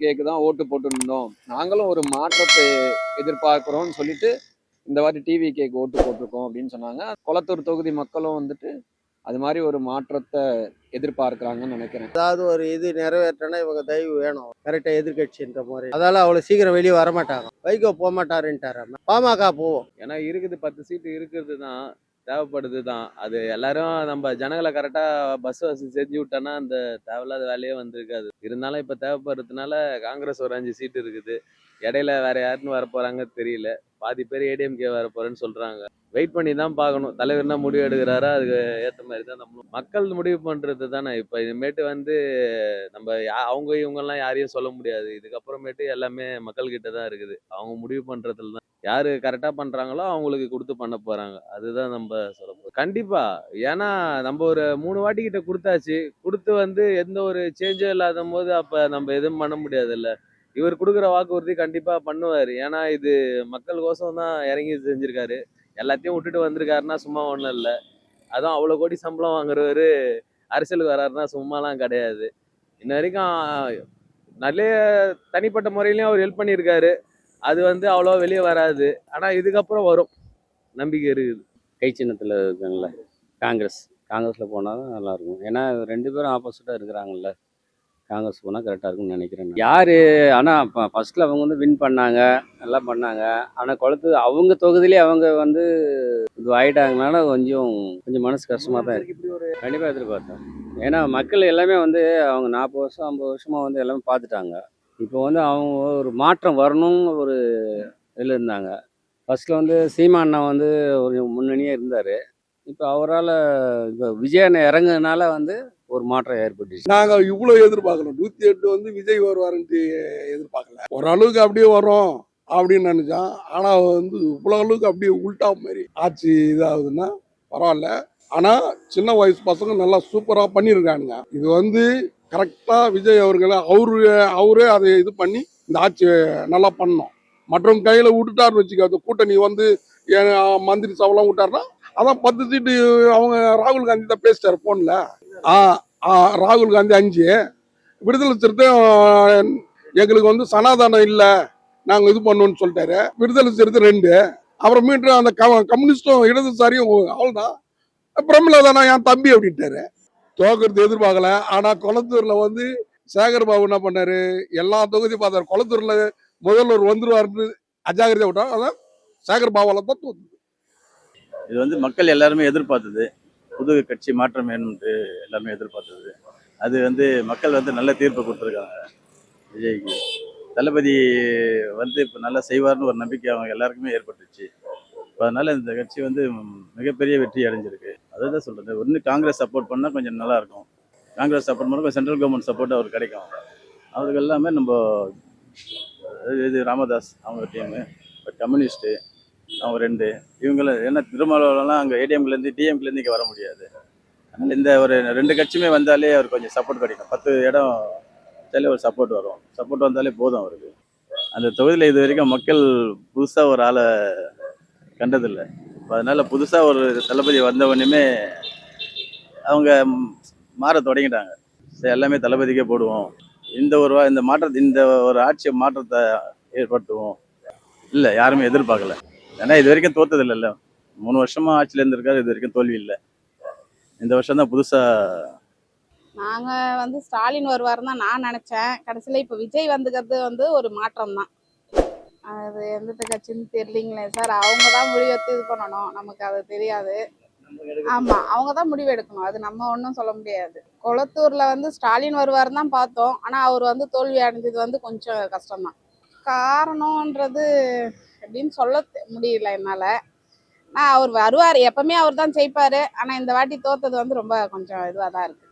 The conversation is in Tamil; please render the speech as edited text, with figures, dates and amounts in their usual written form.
டிவிகேக்கு தான் ஓட்டு போட்டுருந்தோம், நாங்களும் ஒரு மாற்றத்தை எதிர்பார்க்கிறோம்னு சொல்லிட்டு இந்த வாட்டி டிவிகேக்கு ஓட்டு போட்டிருக்கோம் அப்படின்னு சொன்னாங்க. கொளத்தூர் தொகுதி மக்களும் வந்துட்டு அது மாதிரி ஒரு மாற்றத்தை எதிர்பார்க்கிறாங்கன்னு நினைக்கிறேன். ஏதாவது ஒரு இது நிறைவேற்றனா இவங்க தயவு வேணும், கரெக்டா எதிர்கட்சின்ற மாதிரி. அதால அவ்வளவு சீக்கிரம் வெளியே வர மாட்டாங்க. வைகோ போக மாட்டாருன்ட்டாரு, பாமக போவோம். ஏன்னா இருக்குது 10 சீட்டு இருக்கிறது தான், தேவைப்படுது தான். அது எல்லாரும் நம்ம ஜனங்களை கரெக்டா பஸ் வசதி செஞ்சு விட்டோன்னா அந்த தேவையில்லாத வேலையே வந்திருக்காது. இருந்தாலும் இப்ப தேவைப்படுறதுனால காங்கிரஸ் ஒரு 5 சீட்டு இருக்குது. இடையில வேற யாருன்னு வர போறாங்க தெரியல. பாதி பேர் ஏடிஎம்கே வர போறேன்னு சொல்றாங்க. வெயிட் பண்ணி தான் பார்க்கணும். தலைவர் என்ன முடிவு எடுக்கிறாரோ அதுக்கு ஏற்ற மாதிரி தான் நம்மளும். மக்கள் முடிவு பண்றது தானே. இப்ப இனிமேட்டு வந்து நம்ம அவங்க இவங்கெல்லாம் யாரையும் சொல்ல முடியாது. இதுக்கப்புறமேட்டு எல்லாமே மக்கள் கிட்ட தான் இருக்குது. அவங்க முடிவு பண்றதுல தான் யாரு கரெக்டா பண்றாங்களோ அவங்களுக்கு கொடுத்து பண்ண போறாங்க. அதுதான் நம்ம சொல்ல போறோம். கண்டிப்பா. ஏன்னா நம்ம ஒரு 3 வாட்டி கிட்ட கொடுத்தாச்சு. கொடுத்து வந்து எந்த ஒரு சேஞ்சும் இல்லாத போது அப்ப நம்ம எதுவும் பண்ண முடியாதுல்ல. இவர் கொடுக்குற வாக்குறுதி கண்டிப்பா பண்ணுவாரு. ஏன்னா இது மக்கள் கோசம் தான் இறங்கி செஞ்சிருக்காரு. எல்லாத்தையும் விட்டுட்டு வந்திருக்காருன்னா சும்மா ஒண்ணும் இல்லை. அதுவும் அவ்வளவு கோடி சம்பளம் வாங்குறவரு அரசியலுக்கு வர்றாருன்னா சும்மாலாம் கிடையாது. இன்ன வரைக்கும் நிறைய தனிப்பட்ட முறையிலயும் அவர் ஹெல்ப் பண்ணியிருக்காரு. அது வந்து அவ்வளோ வெளியே வராது. ஆனா இதுக்கப்புறம் வரும், நம்பிக்கை இருக்குது. கை சின்னத்தில் இருக்காங்கல்ல, காங்கிரஸில் போனால் தான் நல்லாயிருக்கும். ஏன்னா 2 பேரும் ஆப்போசிட்டாக இருக்கிறாங்கல்ல. காங்கிரஸ் போனால் கரெக்டாக இருக்கும்னு நினைக்கிறேன். யார் ஆனால் இப்போ ஃபஸ்ட்டில் அவங்க வந்து வின் பண்ணாங்க, நல்லா பண்ணாங்க. ஆனால் அவங்க தொகுதியிலே அவங்க வந்து இது ஆகிட்டாங்கனால கொஞ்சம் மனசு கஷ்டமாக தான் இருக்குது. கண்டிப்பாக எதிர்பார்த்தேன். ஏன்னா மக்கள் எல்லாமே வந்து அவங்க 40 வருஷம் 50 வருஷமாக வந்து எல்லாமே பார்த்துட்டாங்க. இப்போ வந்து அவங்க ஒரு மாற்றம் வரணும்னு ஒரு இதில் இருந்தாங்க. ஃபஸ்ட்டில் வந்து சீமான் வந்து ஒரு முன்னணியே இருந்தார். இப்போ அவரால் இப்போ விஜயன் இறங்குறதுனால வந்து ஒரு மாற்றம் ஏற்பட்டுச்சு. நாங்கள் இவ்வளோ எதிர்பார்க்கல. 108 வந்து விஜய் வருவாருன்ட்டு எதிர்பார்க்கல. ஓரளவுக்கு அப்படியே வரும் அப்படின்னு நினைச்சோம். ஆனால் வந்து இவ்வளோ அளவுக்கு அப்படியே உள்டா மாதிரி ஆட்சி இதாகுதுன்னா பரவாயில்ல. ஆனால் சின்ன வயசு பசங்க நல்லா சூப்பராக பண்ணியிருக்கானுங்க. இது வந்து கரெக்டாக விஜய் அவர்களை அவரே அதை இது பண்ணி இந்த ஆட்சி நல்லா பண்ணணும். மற்றவங்க கையில் விட்டுட்டாருன்னு வச்சுக்காது. கூட்டணி வந்து மந்திரி சபைலாம் விட்டாருன்னா அதான் 10 சீட்டு அவங்க ராகுல் காந்தி தான் பேசிட்டாரு போன்ல. ராகுல் காந்தி 5, விடுதலை சிறுத்தை எங்களுக்கு வந்து சனாதானம் இல்லை, நாங்கள் இது பண்ணோம்னு சொல்லிட்டாரு. விடுதலை சிறுத்தை 2, அப்புறம் மீண்டும் அந்த கம்யூனிஸ்டும் இடதுசாரியும் அவ்வளோதான். பிரமிளா தானே என் தம்பி அப்படின்ட்டாரு. தோக்கிறது எதிர்பார்க்கல. ஆனால் கொளத்தூர்ல வந்து சேகர் பாபு என்ன பண்ணாரு, எல்லா தொகுதியும் பார்த்தாரு. கொளத்தூர்ல முதல்வர் வந்துருவாருன்னு அஜாகிரதை விட்டார். அதான் சேகர் பாபால தான் தோத்துது. இது வந்து மக்கள் எல்லாருமே எதிர்பார்த்தது. புது கட்சி மாற்றம் வேணும்ட்டு எல்லாமே எதிர்பார்த்தது. அது வந்து மக்கள் வந்து நல்ல தீர்ப்பு கொடுத்துருக்காங்க விஜய்க்கு. தளபதி வந்து இப்போ நல்லா செய்வார்னு ஒரு நம்பிக்கை அவங்க எல்லாருக்குமே ஏற்பட்டுச்சு. இப்போ அதனால இந்த கட்சி வந்து மிகப்பெரிய வெற்றி அடைஞ்சிருக்கு. அதுதான் சொல்றது. ஒன்று காங்கிரஸ் சப்போர்ட் பண்ணால் கொஞ்சம் நல்லா இருக்கும். காங்கிரஸ் சப்போர்ட் பண்ணால் சென்ட்ரல் கவர்மெண்ட் சப்போர்ட் அவருக்கு கிடைக்கும். அவருக்கு எல்லாமே நம்ம இது ராமதாஸ் அவங்க டீமு, கம்யூனிஸ்ட்டு அவங்க 2 இவங்களும். ஏன்னா திருமாவளவன்லாம் அங்கே ஏடிஎம்லேருந்து டிஎம்கேலேருந்து இங்கே வர முடியாது. அதனால் இந்த ஒரு 2 கட்சியுமே வந்தாலே அவருக்கு கொஞ்சம் சப்போர்ட் கிடைக்கும். 10 இடம் வந்தாலே ஒரு சப்போர்ட் வரும். சப்போர்ட் வந்தாலே போதும் அவருக்கு. அந்த தொகுதியில் இது வரைக்கும் மக்கள் புதுசாக ஒரு ஆளை கண்டதில்லை. அதனால புதுசாக ஒரு தளபதி வந்தவொடனே அவங்க மாற தொடங்கிட்டாங்க. சரி, எல்லாமே தளபதிக்கே போடுவோம், இந்த மாற்றத்தை, இந்த ஒரு ஆட்சி மாற்றத்தை ஏற்படுத்துவோம். இல்லை, யாருமே எதிர்பார்க்கல. ஏன்னா இது வரைக்கும் தோத்தது இல்லைல்ல. 3 வருஷமா ஆட்சியில் இருந்திருக்காரு, இது வரைக்கும் தோல்வி இல்லை. இந்த வருஷம் தான் புதுசா. நாங்க வந்து ஸ்டாலின் வருவாருன்னு தான் நான் நினைச்சேன். கடைசியில இப்ப விஜய் வந்துக்கிறது வந்து ஒரு மாற்றம் தான். அது எந்த கட்சின்னு தெரியலீங்களே சார். அவங்க தான் முடிவெடுத்து இது பண்ணணும், நமக்கு அது தெரியாது. ஆமா, அவங்க தான் முடிவு எடுக்கணும். அது நம்ம ஒன்றும் சொல்ல முடியாது. கொளத்தூர்ல வந்து ஸ்டாலின் வருவாருன்னு தான் பார்த்தோம். ஆனா அவர் வந்து தோல்வி அடைஞ்சது வந்து கொஞ்சம் கஷ்டம்தான். காரணம்ன்றது எப்படின்னு சொல்ல முடியல என்னால. அவர் வருவார், எப்பவுமே அவர் தான் ஜெயிப்பாரு. ஆனா இந்த வாட்டி தோத்தது வந்து ரொம்ப கொஞ்சம் இதுவாக தான் இருக்கு.